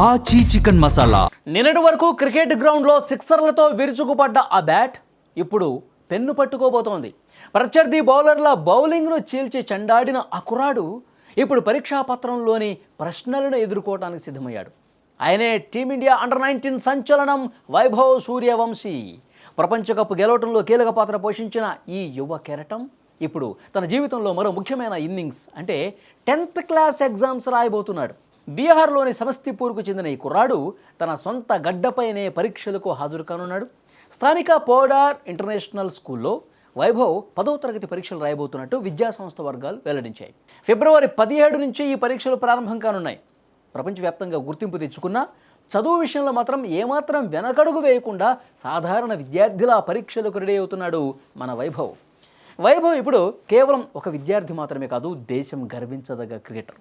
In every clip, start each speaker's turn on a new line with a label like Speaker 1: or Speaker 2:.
Speaker 1: ఆచి చికెన్ మసాలా.
Speaker 2: నిన్నటి వరకు క్రికెట్ గ్రౌండ్లో సిక్సర్లతో విరుచుకుపడ్డ ఆ బ్యాట్ ఇప్పుడు పెన్ను పట్టుకోబోతోంది. ప్రత్యర్థి బౌలర్ల బౌలింగ్ను చీల్చి చెండాడిన ఆ కుర్రాడు ఇప్పుడు పరీక్షా పత్రంలోని ప్రశ్నలను ఎదుర్కోవడానికి సిద్ధమయ్యాడు. ఆయనే టీమిండియా అండర్-19 సంచలనం వైభవ్ సూర్యవంశీ. ప్రపంచ కప్ గెలవటంలో కీలక పాత్ర పోషించిన ఈ యువ కెరటం ఇప్పుడు తన జీవితంలో మరో ముఖ్యమైన ఇన్నింగ్స్ అంటే 10th క్లాస్ ఎగ్జామ్స్ రాయబోతున్నాడు. బీహార్లోని సమస్తీపూర్కు చెందిన ఈ కుర్రాడు తన సొంత గడ్డపైనే పరీక్షలకు హాజరు కానున్నాడు. స్థానిక పోడార్ ఇంటర్నేషనల్ స్కూల్లో వైభవ్ 10వ తరగతి పరీక్షలు రాయబోతున్నట్టు విద్యాసంస్థ వర్గాలు వెల్లడించాయి. ఫిబ్రవరి 17 నుంచి ఈ పరీక్షలు ప్రారంభం కానున్నాయి. ప్రపంచవ్యాప్తంగా గుర్తింపు తెచ్చుకున్న చదువు విషయంలో మాత్రం ఏమాత్రం వెనకడుగు వేయకుండా సాధారణ విద్యార్థిలా పరీక్షలకు రెడీ అవుతున్నాడు మన వైభవ్. వైభవ్ ఇప్పుడు కేవలం ఒక విద్యార్థి మాత్రమే కాదు, దేశం గర్వించదగ్గ క్రికెటర్.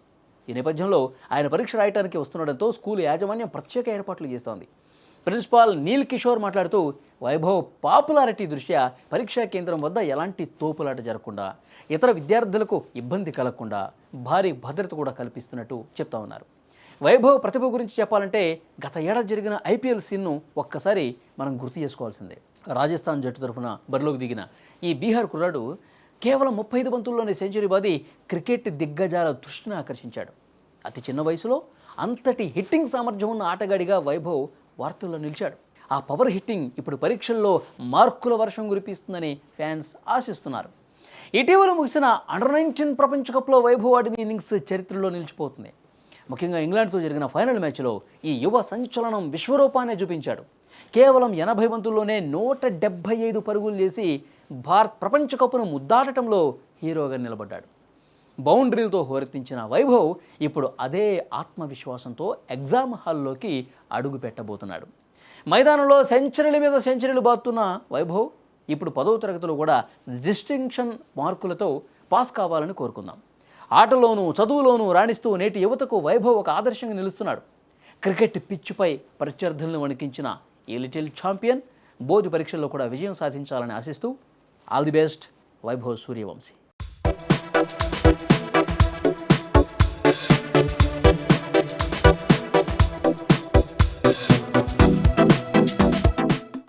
Speaker 2: ఈ నేపథ్యంలో ఆయన పరీక్ష రాయడానికి వస్తుండడంతో స్కూల్ యాజమాన్యం ప్రత్యేక ఏర్పాట్లు చేస్తోంది. ప్రిన్సిపాల్ నీల్ కిషోర్ మాట్లాడుతూ వైభవ్ పాపులారిటీ దృష్ట్యా పరీక్షా కేంద్రం వద్ద ఎలాంటి తోపులాట జరగకుండా, ఇతర విద్యార్థులకు ఇబ్బంది కలగకుండా భారీ భద్రత కూడా కల్పిస్తున్నట్టు చెప్తా ఉన్నారు. వైభవ్ ప్రతిభ గురించి చెప్పాలంటే గత ఏడాది జరిగిన ఐపీఎల్ సీన్ను ఒక్కసారి మనం గుర్తు చేసుకోవాల్సిందే. రాజస్థాన్ జట్టు తరఫున బరిలోకి దిగిన ఈ బీహార్ కుర్రాడు కేవలం 35 బంతుల్లోనే సెంచరీ బాది క్రికెట్ దిగ్గజాల దృష్టిని ఆకర్షించాడు. అతి చిన్న వయసులో అంతటి హిట్టింగ్ సామర్థ్యం ఉన్న ఆటగాడిగా వైభవ్ వార్తల్లో నిలిచాడు. ఆ పవర్ హిట్టింగ్ ఇప్పుడు పరీక్షల్లో మార్కుల వర్షం కురిపిస్తుందని ఫ్యాన్స్ ఆశిస్తున్నారు. ఇటీవల ముగిసిన అండర్-19 ప్రపంచ కప్లో వైభవ్ ఆడిన ఇన్నింగ్స్ చరిత్రలో నిలిచిపోతుంది. ముఖ్యంగా ఇంగ్లాండ్తో జరిగిన ఫైనల్ మ్యాచ్లో ఈ యువ సంచలనం విశ్వరూపాన్ని చూపించాడు. కేవలం 80 బంతుల్లోనే 175 పరుగులు చేసి భారత్ ప్రపంచ కప్ను ముద్దాటంలో హీరోగా నిలబడ్డాడు. బౌండరీలతో హోరెత్తించిన వైభవ్ ఇప్పుడు అదే ఆత్మవిశ్వాసంతో ఎగ్జామ్ హాల్లోకి అడుగు పెట్టబోతున్నాడు. మైదానంలో సెంచరీల మీద సెంచరీలు బాతున్న వైభవ్ ఇప్పుడు 10వ తరగతిలో కూడా డిస్టింక్షన్ మార్కులతో పాస్ కావాలని కోరుకుందాం. ఆటలోనూ చదువులోనూ రాణిస్తూ నేటి యువతకు వైభవ్ ఒక ఆదర్శంగా నిలుస్తున్నాడు. క్రికెట్ పిచ్చుపై ప్రత్యర్థులను వణికించిన ఈ లిటిల్ ఛాంపియన్ బోర్డు పరీక్షల్లో కూడా విజయం సాధించాలని ఆశిస్తూ all the best Vaibhav Suryavanshi.